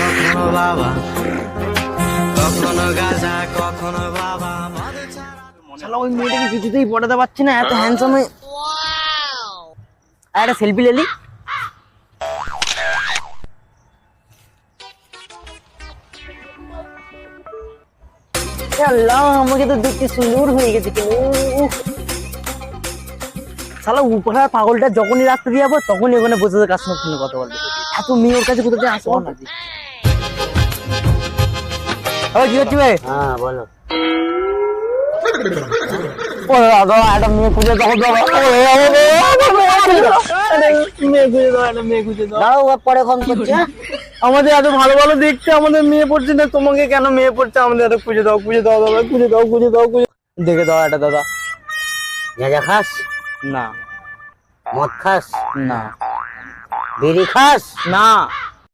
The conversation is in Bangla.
কখনো বাবা কখনো গাজা কখনো বাবা শালা ওই মেয়েটাকে কিছুতেই পটাতে পারছি না, এত হ্যান্ডসাম। একটা সেলফি লেলি। আল্লাহ, আমাকে তো দেখতে সুন্দর হয়ে গেছে কেন। শালা উপহার পাগলটা যখনই রাস্তা দিয়ে যাবো তখনই ওখানে বসে কার সঙ্গে ফোনে কথা বলবে। এত মেয়ের কাছে কোথা থেকে আসবো না। কি হচ্ছে ভাই? হ্যাঁ বলো। একটা মেয়ে খুঁজে দাও, মেয়ে খুঁজে দাও। দাঁড়াও, পরে ফোন করছি। আমাদের এত ভালো ভালো দেখতে আমাদের মেয়ে পড়ছে না, তোমাকে কেন মেয়ে পড়ছে? আমাদের এত খুঁজে দাও দাদা, খুঁজে দাও দেখে দাও একটা দাদা। গাঁজা খাস? না। মদ খাস? না। বিড়ি খাস? না।